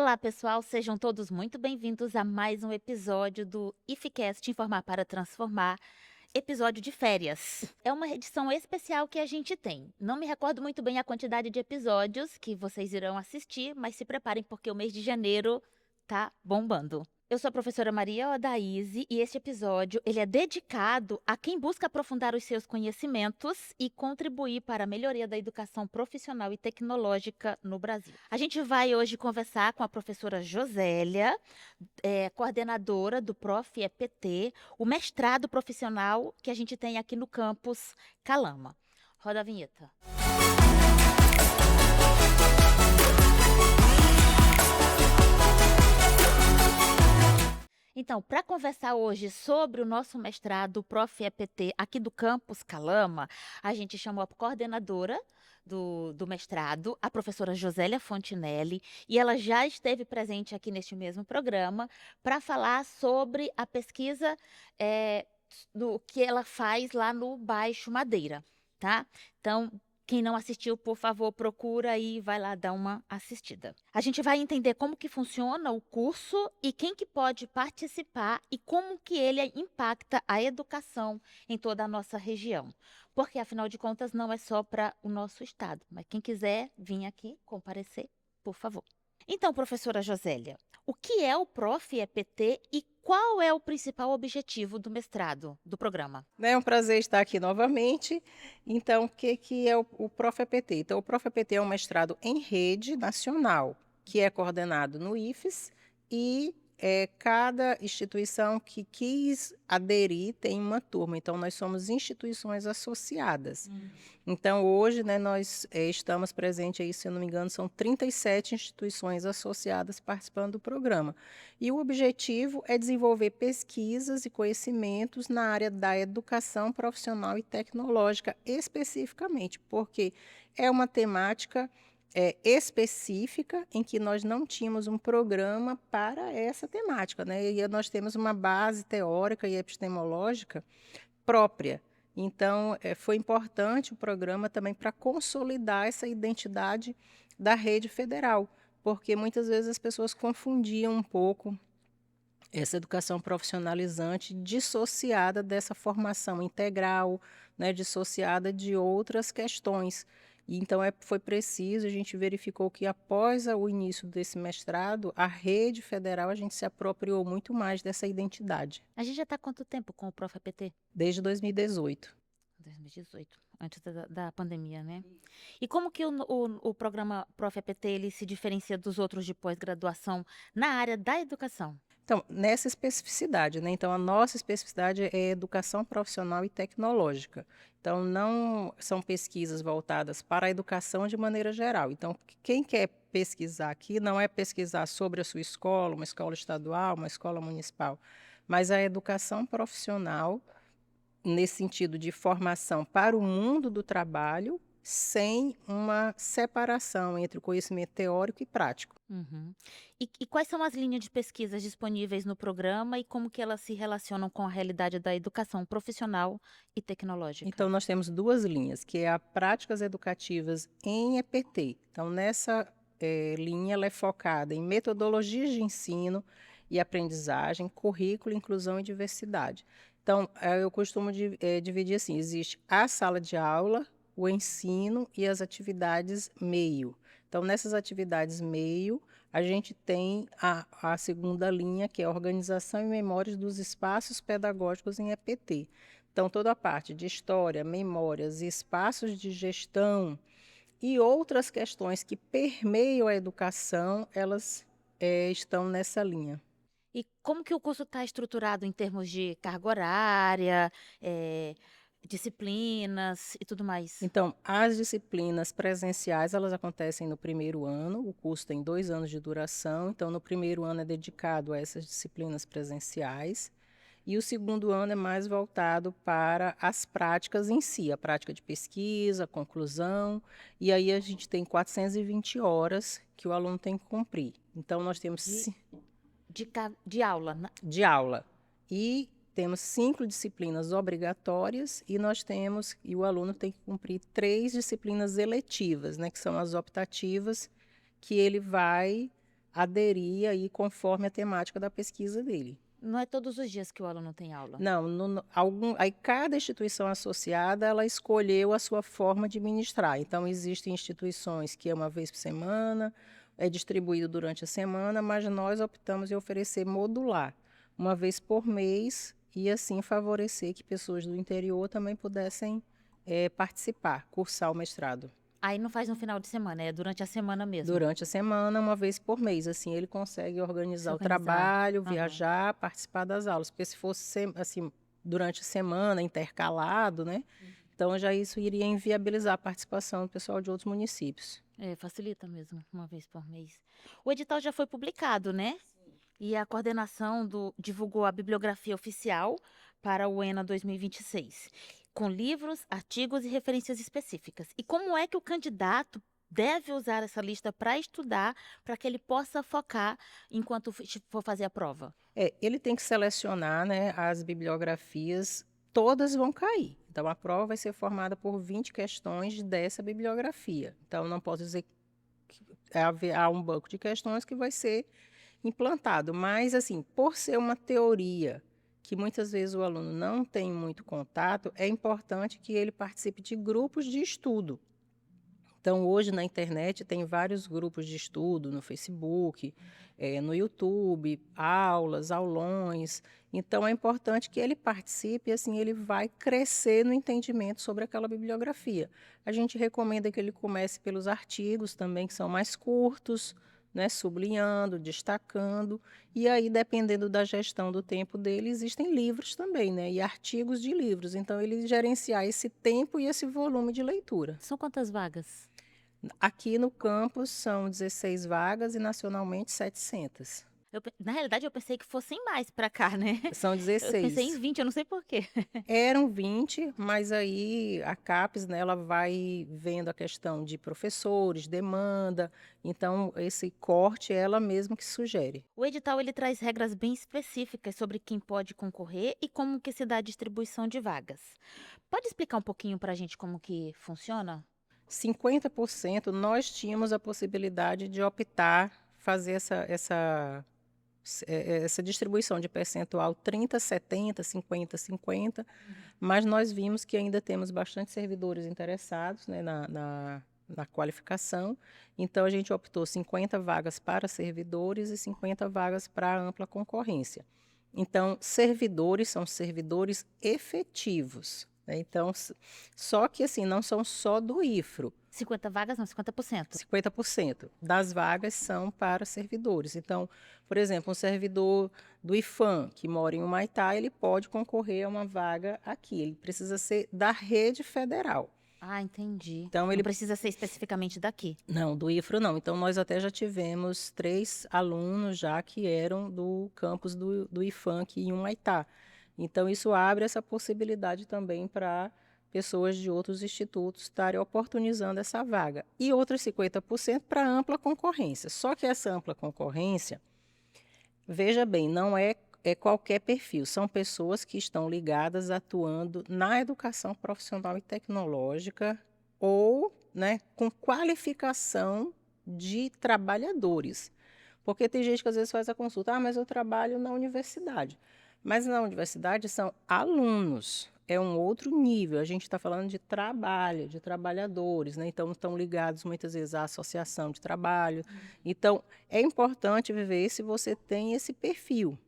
Olá, pessoal, sejam todos muito bem-vindos a mais um episódio do IFCast Informar para Transformar, episódio de férias. É uma edição especial que a gente tem. Não me recordo muito bem a quantidade de episódios que vocês irão assistir, mas se preparem porque o mês de janeiro tá bombando. Eu sou a professora Maria Odaíse e este episódio ele é dedicado a quem busca aprofundar os seus conhecimentos e contribuir para a melhoria da educação profissional e tecnológica no Brasil. A gente vai hoje conversar com a professora Josélia, coordenadora do Prof. EPT, o mestrado profissional que a gente tem aqui no campus Calama. Roda a vinheta. Então, para conversar hoje sobre o nosso mestrado Prof. EPT aqui do campus Calama, a gente chamou a coordenadora do mestrado, a professora Josélia Fontinelli, e ela já esteve presente aqui neste mesmo programa para falar sobre a pesquisa do que ela faz lá no Baixo Madeira, tá? Então, quem não assistiu, por favor, procura e vai lá dar uma assistida. A gente vai entender como que funciona o curso e quem que pode participar e como que ele impacta a educação em toda a nossa região. Porque, afinal de contas, não é só para o nosso estado, mas quem quiser vir aqui comparecer, por favor. Então, professora Josélia, o que é o Prof. EPT e qual é o principal objetivo do mestrado, do programa? É um prazer estar aqui novamente. Então, o que é o Prof-EPT? Então, o Prof-EPT é um mestrado em rede nacional, que é coordenado no IFES e cada instituição que quis aderir tem uma turma. Então, nós somos instituições associadas. Então, hoje, né, nós estamos presentes aí, se eu não me engano, são 37 instituições associadas participando do programa. E o objetivo é desenvolver pesquisas e conhecimentos na área da educação profissional e tecnológica, especificamente, porque é uma temática específica em que nós não tínhamos um programa para essa temática, né? E nós temos uma base teórica e epistemológica própria. Então, foi importante o programa também para consolidar essa identidade da rede federal, porque muitas vezes as pessoas confundiam um pouco essa educação profissionalizante dissociada dessa formação integral, né, dissociada de outras questões. E então foi preciso, a gente verificou que após o início desse mestrado, a rede federal, a gente se apropriou muito mais dessa identidade, A gente já está há quanto tempo com o Prof. EPT? desde 2018. 2018, antes da pandemia, né? E como que o programa Prof. EPT ele se diferencia dos outros de pós-graduação na área da educação? Então, nessa especificidade, né? Então, a nossa especificidade é educação profissional e tecnológica. Então, não são pesquisas voltadas para a educação de maneira geral. Então, quem quer pesquisar aqui não é pesquisar sobre a sua escola, uma escola estadual, uma escola municipal, mas a educação profissional, nesse sentido de formação para o mundo do trabalho, sem uma separação entre o conhecimento teórico e prático. Uhum. E quais são as linhas de pesquisas disponíveis no programa e como que elas se relacionam com a realidade da educação profissional e tecnológica? Então, nós temos duas linhas, que é a práticas educativas em EPT. Então, nessa linha, ela é focada em metodologias de ensino e aprendizagem, currículo, inclusão e diversidade. Então, eu costumo dividir assim, existe a sala de aula, o ensino e as atividades meio. Então, nessas atividades meio, a gente tem a segunda linha, que é a organização e memórias dos espaços pedagógicos em EPT. Então, toda a parte de história, memórias, espaços de gestão e outras questões que permeiam a educação, elas estão nessa linha. E como que o curso está estruturado em termos de carga horária, disciplinas e tudo mais? Então, as disciplinas presenciais, elas acontecem no primeiro ano, o curso tem 2 anos de duração, então no primeiro ano é dedicado a essas disciplinas presenciais, e o segundo ano é mais voltado para as práticas em si, a prática de pesquisa, conclusão, e aí a gente tem 420 horas que o aluno tem que cumprir. Então, nós temos De aula, né? de aula. E temos 5 disciplinas obrigatórias e o aluno tem que cumprir 3 disciplinas eletivas, né, que são as optativas, que ele vai aderir aí conforme a temática da pesquisa dele. Não é todos os dias que o aluno tem aula. Não, aí cada instituição associada, ela escolheu a sua forma de ministrar. Então, existem instituições que é uma vez por semana, é distribuído durante a semana, mas nós optamos em oferecer modular, uma vez por mês, e assim favorecer que pessoas do interior também pudessem participar, cursar o mestrado. Aí não faz no final de semana, é durante a semana mesmo. Durante a semana, uma vez por mês. Assim, ele consegue Se organizar o organizar. trabalho, Aham. viajar, participar das aulas. Porque se fosse assim, durante a semana, intercalado, né? Então já isso iria inviabilizar a participação do pessoal de outros municípios. É, facilita mesmo, uma vez por mês. O edital já foi publicado, né? E a coordenação divulgou a bibliografia oficial para o ENA 2026, com livros, artigos e referências específicas. E como é que o candidato deve usar essa lista para estudar, para que ele possa focar enquanto for fazer a prova? Ele tem que selecionar, né, as bibliografias, todas vão cair. Então a prova vai ser formada por 20 questões dessa bibliografia. Então não posso dizer que há um banco de questões que vai ser implantado, mas assim, por ser uma teoria que muitas vezes o aluno não tem muito contato, é importante que ele participe de grupos de estudo. Então, hoje na internet tem vários grupos de estudo no Facebook, no YouTube, aulas, aulões. Então, é importante que ele participe, assim ele vai crescer no entendimento sobre aquela bibliografia. A gente recomenda que ele comece pelos artigos também, que são mais curtos, né, sublinhando, destacando. E aí, dependendo da gestão do tempo dele, existem livros também, né, e artigos de livros. Então, ele gerenciar esse tempo e esse volume de leitura. São quantas vagas? Aqui no campus são 16 vagas e nacionalmente 700. Na realidade, eu pensei que fossem mais para cá, né? São Eu pensei em 16. 20, eu não sei por quê. Eram 20, mas aí a CAPES, né, ela vai vendo a questão de professores, demanda. Então, esse corte é ela mesma que sugere. O edital ele traz regras bem específicas sobre quem pode concorrer e como que se dá a distribuição de vagas. Pode explicar um pouquinho para a gente como que funciona? 50% nós tínhamos a possibilidade de optar, fazer essa distribuição de percentual 30, 70, 50, 50, mas nós vimos que ainda temos bastante servidores interessados, né, na qualificação, então a gente optou 50 vagas para servidores e 50 vagas para ampla concorrência. Então, servidores são servidores efetivos, né? Então, só que assim, não são só do IFRO. 50 vagas, não, 50%. 50% das vagas são para servidores. Então, por exemplo, um servidor do IFAM que mora em Humaitá, ele pode concorrer a uma vaga aqui. Ele precisa ser da rede federal. Ah, entendi. Então, Não ele precisa ser especificamente daqui. não, do IFRO não. Então, nós até já tivemos 3 alunos já que eram do campus do IFAM aqui em Humaitá. Então, isso abre essa possibilidade também para pessoas de outros institutos estarem oportunizando essa vaga. E outros 50% para ampla concorrência. Só que essa ampla concorrência, veja bem, não é qualquer perfil. São pessoas que estão ligadas, atuando na educação profissional e tecnológica ou, né, com qualificação de trabalhadores. Porque tem gente que às vezes faz a consulta, mas eu trabalho na universidade. Mas na universidade são alunos, é um outro nível. A gente está falando de trabalho, de trabalhadores, né? Então estão ligados muitas vezes à associação de trabalho. Então é importante ver se você tem esse perfil.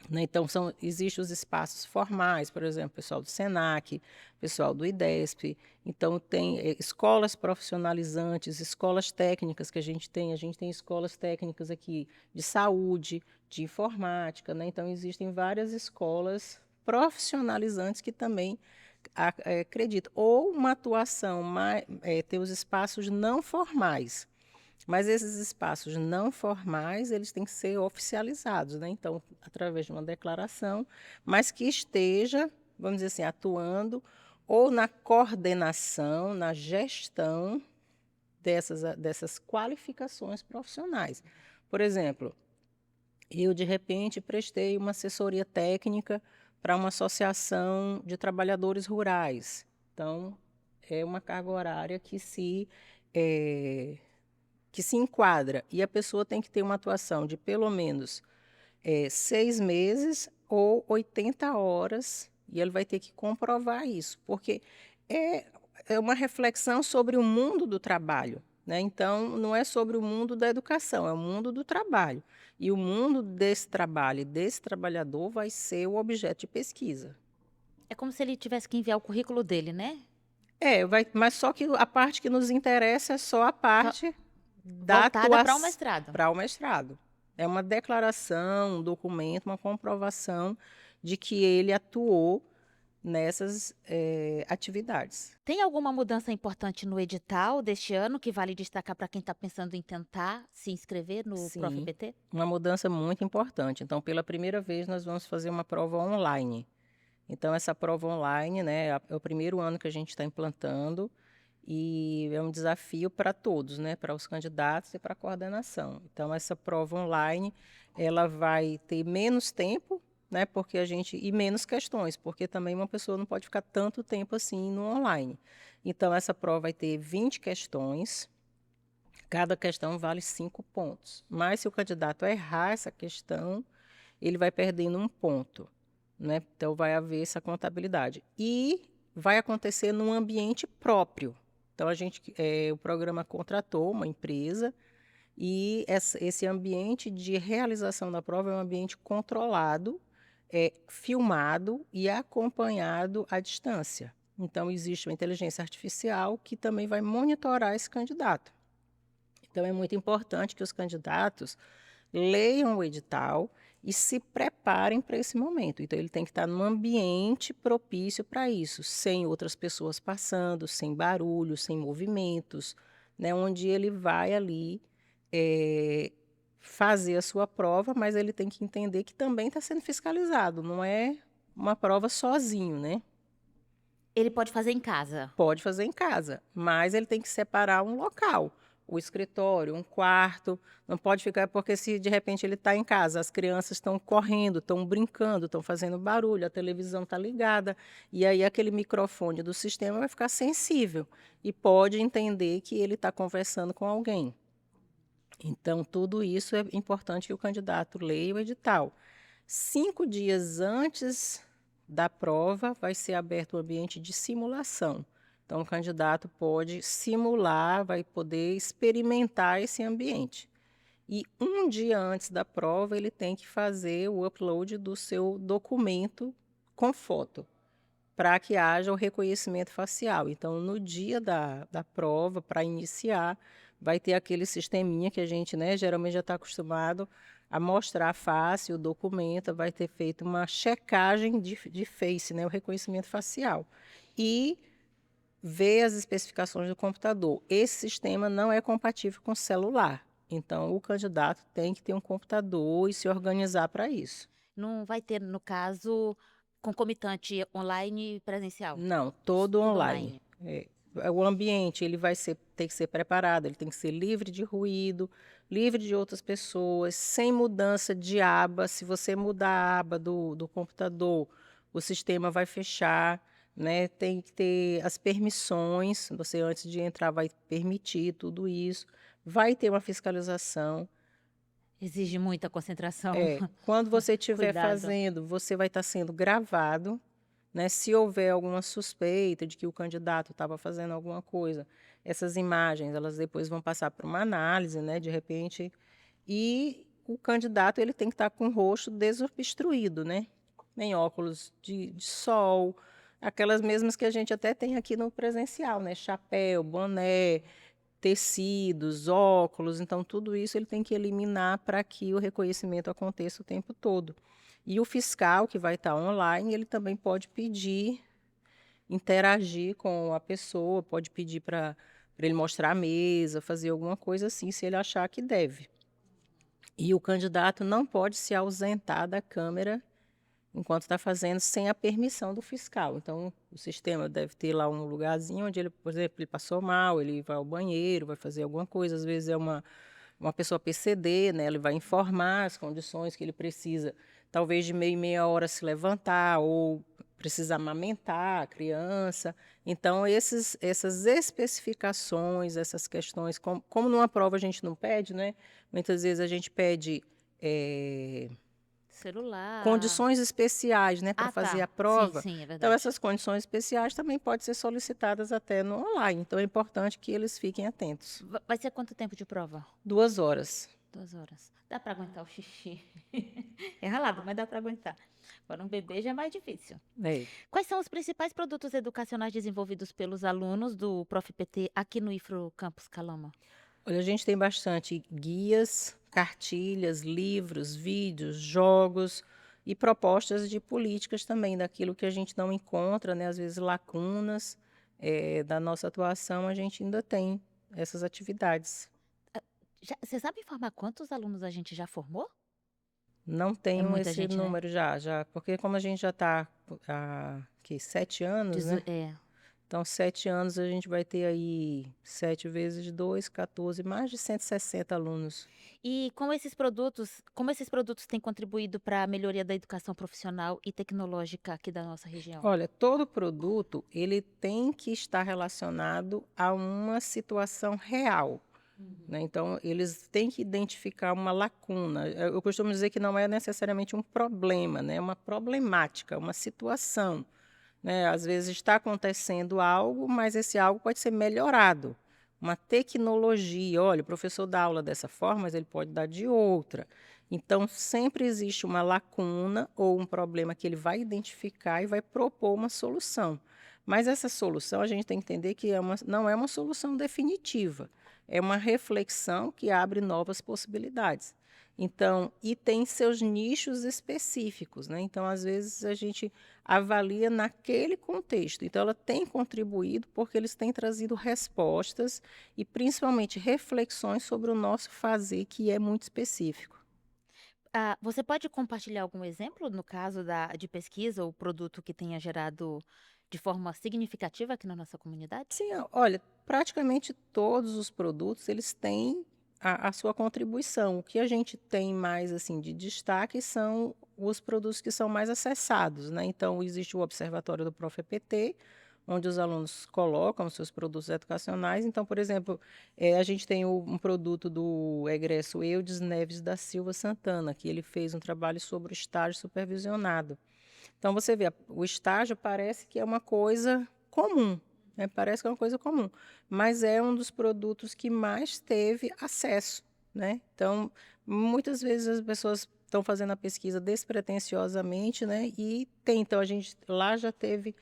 Né? Então, existem os espaços formais, por exemplo, pessoal do SENAC, pessoal do IDESP. Então, tem escolas profissionalizantes, escolas técnicas que a gente tem. A gente tem escolas técnicas aqui de saúde, de informática. Né? Então, existem várias escolas profissionalizantes que também acreditam. Ou uma atuação, ter os espaços não formais. Mas esses espaços não formais, eles têm que ser oficializados, né? Então, através de uma declaração, mas que esteja, vamos dizer assim, atuando ou na coordenação, na gestão dessas qualificações profissionais. Por exemplo, eu, de repente, prestei uma assessoria técnica para uma associação de trabalhadores rurais. Então, é uma carga horária que se que se enquadra, e a pessoa tem que ter uma atuação de pelo menos 6 meses ou 80 horas, e ele vai ter que comprovar isso, porque é, é uma reflexão sobre o mundo do trabalho, né? Então, não é sobre o mundo da educação, é o mundo do trabalho. E o mundo desse trabalho e desse trabalhador vai ser o objeto de pesquisa. É como se ele tivesse que enviar o currículo dele, né? Mas só que a parte que nos interessa é só a Só parte da voltada para o atuação mestrado. para o mestrado. É uma declaração, um documento, uma comprovação de que ele atuou nessas atividades. Tem alguma mudança importante no edital deste ano que vale destacar para quem está pensando em tentar se inscrever no Sim, ProfEPT? uma mudança muito importante. Então, pela primeira vez, nós vamos fazer uma prova online. Então, essa prova online, né, é o primeiro ano que a gente está implantando e é um desafio para todos, né, para os candidatos e para a coordenação. Então, essa prova online, ela vai ter menos tempo, né, porque e menos questões, porque também uma pessoa não pode ficar tanto tempo assim no online. Então, essa prova vai ter 20 questões. Cada questão vale 5 pontos. Mas se o candidato errar essa questão, ele vai perdendo um ponto, né? Então vai haver essa contabilidade. E vai acontecer num ambiente próprio. Então o programa contratou uma empresa e esse ambiente de realização da prova é um ambiente controlado, filmado e acompanhado à distância. Então existe uma inteligência artificial que também vai monitorar esse candidato. Então, é muito importante que os candidatos leiam o edital e se preparem para esse momento. Então, ele tem que estar num ambiente propício para isso, sem outras pessoas passando, sem barulho, sem movimentos, né? Onde ele vai ali fazer a sua prova, mas ele tem que entender que também está sendo fiscalizado, não é uma prova sozinho, né? Ele pode fazer em casa. Pode fazer em casa, mas ele tem que separar um local, o escritório, um quarto. Não pode ficar, porque se de repente ele está em casa, as crianças estão correndo, estão brincando, estão fazendo barulho, a televisão está ligada, e aí aquele microfone do sistema vai ficar sensível e pode entender que ele está conversando com alguém. Então, tudo isso é importante que o candidato leia o edital. 5 dias antes da prova, vai ser aberto o ambiente de simulação. Então, o candidato pode simular, vai poder experimentar esse ambiente. E um dia antes da prova, ele tem que fazer o upload do seu documento com foto, para que haja o reconhecimento facial. Então, no dia da prova, para iniciar, vai ter aquele sisteminha que a gente, né, geralmente já está acostumado a mostrar a face, o documento, vai ter feito uma checagem de face, né, o reconhecimento facial. E ver as especificações do computador. Esse sistema não é compatível com celular. Então, o candidato tem que ter um computador e se organizar para isso. Não vai ter, no caso, concomitante online e presencial. Não, todo Tudo online. online. O ambiente ele tem que ser preparado, ele tem que ser livre de ruído, livre de outras pessoas, sem mudança de aba. Se você mudar a aba do computador, o sistema vai fechar, né? Tem que ter as permissões. Você antes de entrar vai permitir tudo isso. Vai ter uma fiscalização. Exige muita concentração, Quando você estiver cuidado. fazendo, você vai estar sendo gravado, né? Se houver alguma suspeita de que o candidato estava fazendo alguma coisa, essas imagens, elas depois vão passar por uma análise, né? De repente, e o candidato ele tem que estar com o rosto desobstruído, né? Nem óculos de sol, aquelas mesmas que a gente até tem aqui no presencial, né? Chapéu, boné, tecidos, óculos, então tudo isso ele tem que eliminar para que o reconhecimento aconteça o tempo todo. E o fiscal que vai estar online, ele também pode pedir, interagir com a pessoa, pode pedir para ele mostrar a mesa, fazer alguma coisa assim, se ele achar que deve. E o candidato não pode se ausentar da câmera enquanto está fazendo sem a permissão do fiscal. Então, o sistema deve ter lá um lugarzinho onde ele, por exemplo, ele passou mal, ele vai ao banheiro, vai fazer alguma coisa, às vezes é uma pessoa PCD, né? Ele vai informar as condições que ele precisa, talvez de meia em meia hora se levantar ou precisa amamentar a criança. Então, essas especificações, essas questões, como numa prova a gente não pede, né? Muitas vezes a gente pede Celular. condições especiais, né, para Ah, fazer tá. a Sim, prova. sim, é Então, verdade. essas condições especiais também podem ser solicitadas até no online. Então, é importante que eles fiquem atentos. Vai ser quanto tempo de prova? 2 horas. 2 horas. Dá para aguentar o xixi? É ralado, mas dá para aguentar. Para um bebê já é mais difícil. É. Quais são os principais produtos educacionais desenvolvidos pelos alunos do Prof. PT aqui no IFRO Campus Calama? Olha, a gente tem bastante guias, cartilhas, livros, vídeos, jogos e propostas de políticas também, daquilo que a gente não encontra, né? Às vezes lacunas da nossa atuação, a gente ainda tem essas atividades. Você sabe informar quantos alunos a gente já formou? Não É tenho muita esse gente, né? número já, porque como a gente já está há 7 anos, né? É. Então, 7 anos a gente vai ter aí 7 vezes 2, 14, mais de 160 alunos. E como esses produtos têm contribuído para a melhoria da educação profissional e tecnológica aqui da nossa região? Olha, todo produto ele tem que estar relacionado a uma situação real, né? Então, eles têm que identificar uma lacuna. Eu costumo dizer que não é necessariamente um problema, né? É uma problemática, uma situação, né? Às vezes está acontecendo algo, mas esse algo pode ser melhorado. Uma tecnologia, olha, o professor dá aula dessa forma, mas ele pode dar de outra. Então, sempre existe uma lacuna ou um problema que ele vai identificar e vai propor uma solução. Mas essa solução a gente tem que entender que não é uma solução definitiva, é uma reflexão que abre novas possibilidades. Então, e tem seus nichos específicos, né? Então, às vezes, a gente avalia naquele contexto. Então, ela tem contribuído porque eles têm trazido respostas e, principalmente, reflexões sobre o nosso fazer, que é muito específico. Você pode compartilhar algum exemplo, no caso de pesquisa ou produto que tenha gerado de forma significativa aqui na nossa comunidade? Sim, olha, praticamente todos os produtos, eles têm a sua contribuição. O que a gente tem mais, assim, de destaque são os produtos que são mais acessados, né? Então, existe o Observatório do Prof. EPT, onde os alunos colocam os seus produtos educacionais. Então, por exemplo, a gente tem um produto do egresso Eudes Neves da Silva Santana, que ele fez um trabalho sobre o estágio supervisionado. Então, você vê, o estágio parece que é uma coisa comum, né? Parece que é uma coisa comum, mas é um dos produtos que mais teve acesso, né? Então, muitas vezes as pessoas estão fazendo a pesquisa despretensiosamente, né? E tem, então, a gente lá já teve,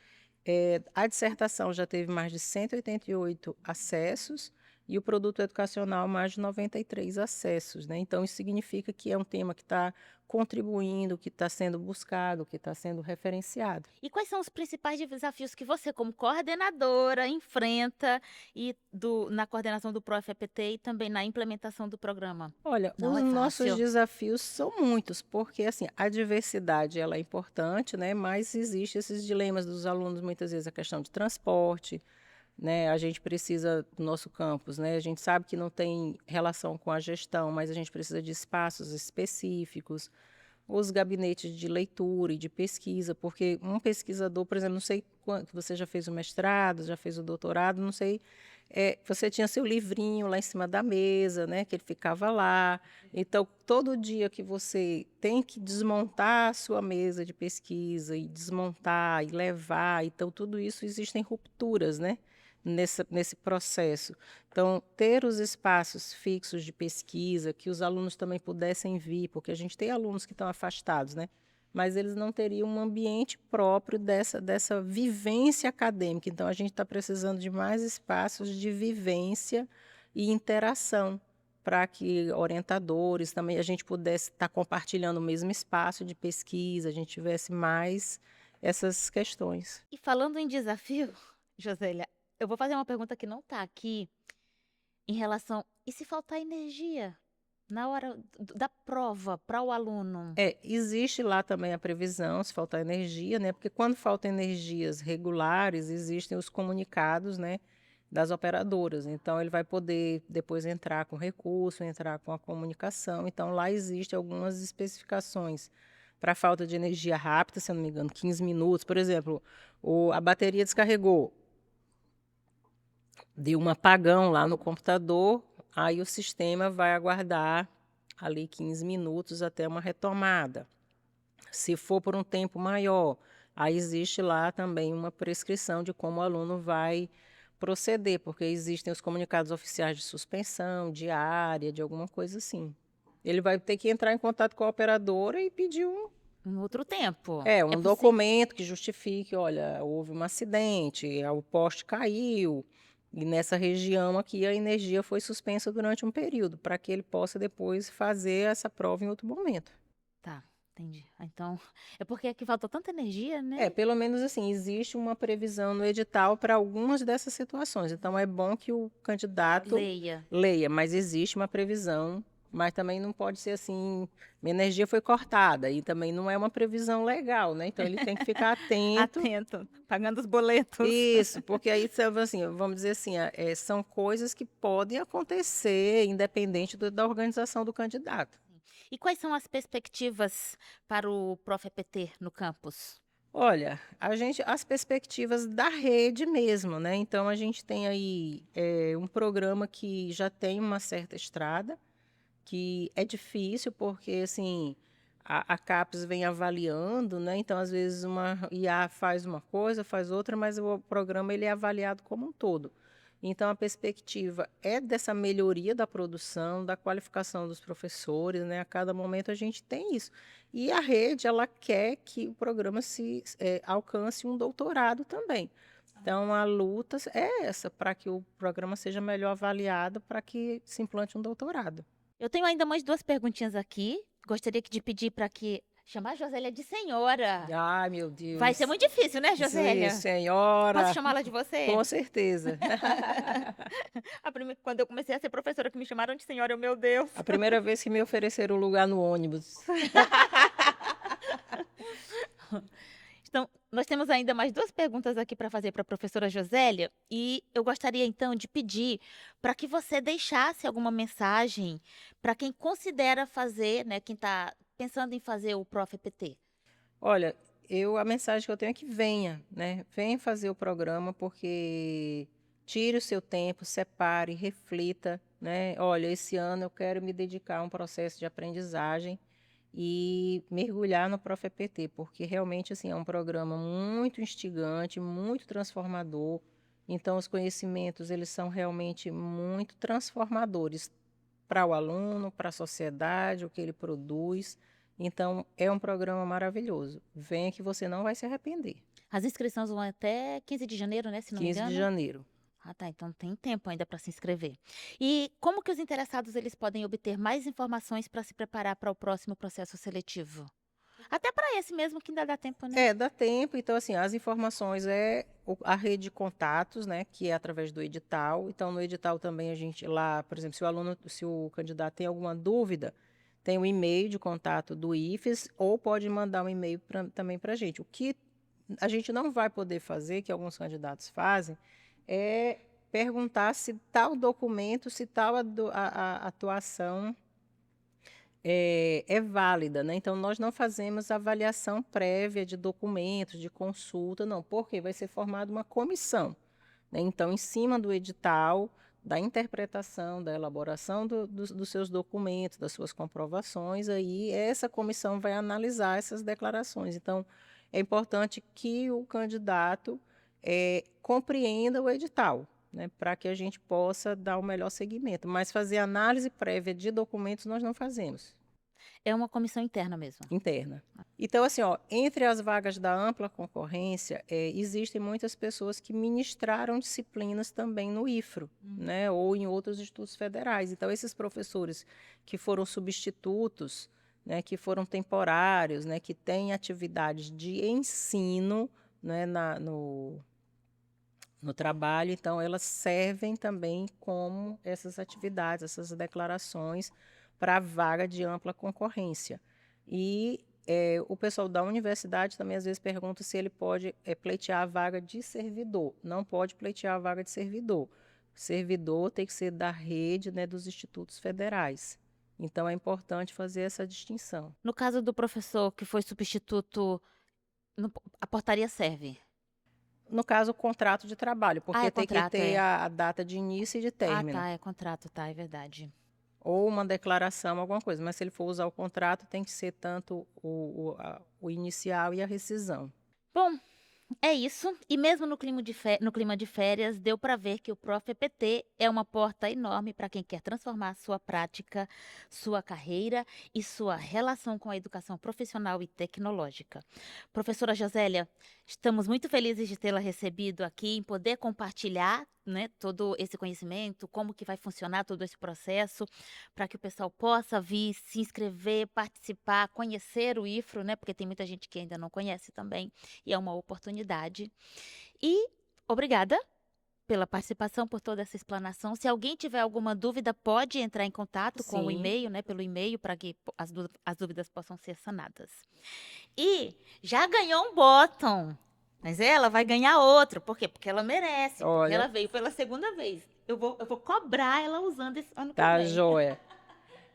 a dissertação já teve mais de 188 acessos e o produto educacional mais de 93 acessos, né? Então, isso significa que é um tema que está contribuindo, que está sendo buscado, que está sendo referenciado. E quais são os principais desafios que você, como coordenadora, enfrenta na coordenação do Prof. EPT e também na implementação do programa? Olha, Não os é nossos fácil. desafios são muitos, porque assim, a diversidade ela é importante, né? Mas existe esses dilemas dos alunos, muitas vezes a questão de transporte, né? A gente precisa do nosso campus, né? A gente sabe que não tem relação com a gestão, mas a gente precisa de espaços específicos, os gabinetes de leitura e de pesquisa, porque um pesquisador, por exemplo, não sei quanto você já fez o mestrado, já fez o doutorado, não sei, você tinha seu livrinho lá em cima da mesa, né, que ele ficava lá. Então, todo dia que você tem que desmontar a sua mesa de pesquisa e desmontar e levar, então tudo isso existem rupturas, né, nesse processo. Então, ter os espaços fixos de pesquisa, que os alunos também pudessem vir, porque a gente tem alunos que estão afastados, né? Mas eles não teriam um ambiente próprio dessa vivência acadêmica. Então, a gente está precisando de mais espaços de vivência e interação, para que orientadores também a gente pudesse estar compartilhando o mesmo espaço de pesquisa, a gente tivesse mais essas questões. E falando em desafio, Josélia, eu vou fazer uma pergunta que não está aqui em relação. E se faltar energia na hora da prova para o aluno? Existe lá também a previsão, se faltar energia, né? Porque quando faltam energias regulares, existem os comunicados, né, das operadoras. Então, ele vai poder depois entrar com recurso, entrar com a comunicação. Então, lá existem algumas especificações para falta de energia rápida, se eu não me engano, 15 minutos. Por exemplo, a bateria descarregou, deu um apagão lá no computador, aí o sistema vai aguardar ali 15 minutos até uma retomada. Se for por um tempo maior, aí existe lá também uma prescrição de como o aluno vai proceder, porque existem os comunicados oficiais de suspensão, diária, de alguma coisa assim. Ele vai ter que entrar em contato com a operadora e pedir Um outro tempo. um possível. documento que justifique, olha, houve um acidente, o poste caiu, e nessa região aqui a energia foi suspensa durante um período, para que ele possa depois fazer essa prova em outro momento. Tá, entendi. Então, é porque aqui faltou tanta energia, né? Pelo menos assim, existe uma previsão no edital para algumas dessas situações. Então, é bom que o candidato Leia. leia, mas existe uma previsão, mas também não pode ser assim, minha energia foi cortada, e também não é uma previsão legal, né? Então, ele tem que ficar atento. Atento, pagando os boletos. Isso, porque aí, assim, vamos dizer assim, são coisas que podem acontecer, independente da organização do candidato. E quais são as perspectivas para o Prof. EPT no campus? Olha, as perspectivas da rede mesmo, né? Então a gente tem aí um programa que já tem uma certa estrada, que é difícil porque assim a CAPES vem avaliando, né? Então às vezes uma IA faz uma coisa, faz outra, mas o programa ele é avaliado como um todo. Então a perspectiva é dessa melhoria da produção, da qualificação dos professores, né? A cada momento a gente tem isso. E a rede ela quer que o programa alcance um doutorado também. Então a luta é essa para que o programa seja melhor avaliado para que se implante um doutorado. Eu tenho ainda mais 2 perguntinhas aqui. Gostaria de pedir para que chamar a Josélia de senhora. Ai, meu Vai ser Deus. muito difícil, né, Sim, Josélia? Posso senhora. chamá-la de você? Com certeza. Quando eu comecei a ser professora, que me chamaram de senhora, meu Deus. A primeira vez que me ofereceram um lugar no ônibus. Então, nós temos ainda mais 2 perguntas aqui para fazer para a professora Josélia, e eu gostaria então de pedir para que você deixasse alguma mensagem para quem considera fazer, né, quem está pensando em fazer o Prof. EPT. Olha, a mensagem que eu tenho é que venha, né? Venha fazer o programa, porque tire o seu tempo, separe, reflita, né? Olha, esse ano eu quero me dedicar a um processo de aprendizagem e mergulhar no Prof. EPT, porque realmente assim, é um programa muito instigante, muito transformador. Então, os conhecimentos, eles são realmente muito transformadores para o aluno, para a sociedade, o que ele produz. Então, é um programa maravilhoso. Venha que você não vai se arrepender. As inscrições vão até 15 de janeiro, né, se não me 15 de engano? janeiro. Ah, tá, então tem tempo ainda para se inscrever. E como que os interessados eles podem obter mais informações para se preparar para o próximo processo seletivo? Até para esse mesmo que ainda dá tempo, né? Dá tempo. Então, assim, as informações a rede de contatos, né, que é através do edital. Então, no edital também a gente lá, por exemplo, se o candidato tem alguma dúvida, tem o e-mail de contato do IFES ou pode mandar um e-mail também para a gente. O que a gente não vai poder fazer, que alguns candidatos fazem, é perguntar se tal documento, se tal a atuação é válida, né? Então, nós não fazemos avaliação prévia de documentos, de consulta, não, porque vai ser formada uma comissão, né? Então, em cima do edital, da interpretação, da elaboração dos seus documentos, das suas comprovações, aí essa comissão vai analisar essas declarações. Então, é importante que o candidato compreenda o edital, né, para que a gente possa dar o melhor seguimento. Mas fazer análise prévia de documentos nós não fazemos. É uma comissão interna mesmo. Interna. Então, assim, ó, entre as vagas da ampla concorrência, existem muitas pessoas que ministraram disciplinas também no IFRO, né, ou em outros institutos federais. Então, esses professores que foram substitutos, né, que foram temporários, né, que têm atividades de ensino, né, no trabalho, então elas servem também como essas atividades, essas declarações para a vaga de ampla concorrência. E o pessoal da universidade também às vezes pergunta se ele pode pleitear a vaga de servidor. Não pode pleitear a vaga de servidor. Servidor tem que ser da rede, né, dos institutos federais. Então é importante fazer essa distinção. No caso do professor que foi substituto, a portaria serve? No caso, o contrato de trabalho, Ah, é porque tem que contrato, ter é. a data de início e de Ah, término, tá, é contrato, tá, é verdade. ou uma declaração, alguma coisa, mas se ele for usar o contrato, tem que ser tanto o inicial e a rescisão. Bom, é isso. E mesmo no clima de férias, deu para ver que o Prof. EPT é uma porta enorme para quem quer transformar sua prática, sua carreira e sua relação com a educação profissional e tecnológica. Professora Josélia, estamos muito felizes de tê-la recebido aqui, em poder compartilhar, né, todo esse conhecimento, como que vai funcionar todo esse processo, para que o pessoal possa vir, se inscrever, participar, conhecer o IFRO, né, porque tem muita gente que ainda não conhece também, e é uma oportunidade. E obrigada pela participação, por toda essa explanação. Se alguém tiver alguma dúvida, pode entrar em contato com o Sim, e-mail, né, pelo e-mail, para que as dúvidas possam ser sanadas. E já ganhou um bottom, mas ela vai ganhar outro. Por quê? Porque ela merece, porque olha, ela veio pela segunda vez. Eu vou cobrar ela usando esse ano que tá vem. joia.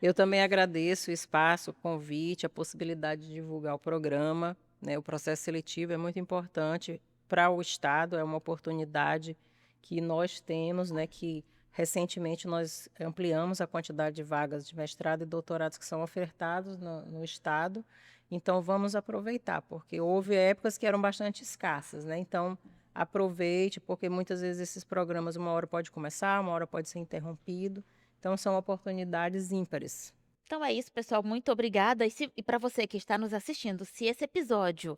Eu também agradeço o espaço, o convite, a possibilidade de divulgar o programa, né? O processo seletivo é muito importante para o Estado, é uma oportunidade que nós temos, né? Que recentemente nós ampliamos a quantidade de vagas de mestrado e doutorados que são ofertados no Estado. Então vamos aproveitar, porque houve épocas que eram bastante escassas, né? Então aproveite, porque muitas vezes esses programas uma hora pode começar, uma hora pode ser interrompido. Então, são oportunidades ímpares. Então é isso, pessoal. Muito obrigada. E para você que está nos assistindo, se esse episódio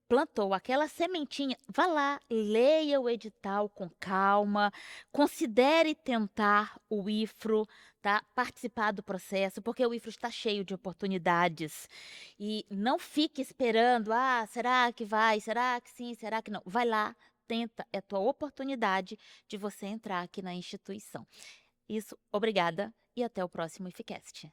plantou aquela sementinha, vá lá, leia o edital com calma, considere tentar o IFRO, tá? Participar do processo, porque o IFRO está cheio de oportunidades. E não fique esperando, será que vai? Será que sim? Será que não? Vai lá, tenta, é a tua oportunidade de você entrar aqui na instituição. Isso, obrigada e até o próximo IFCast.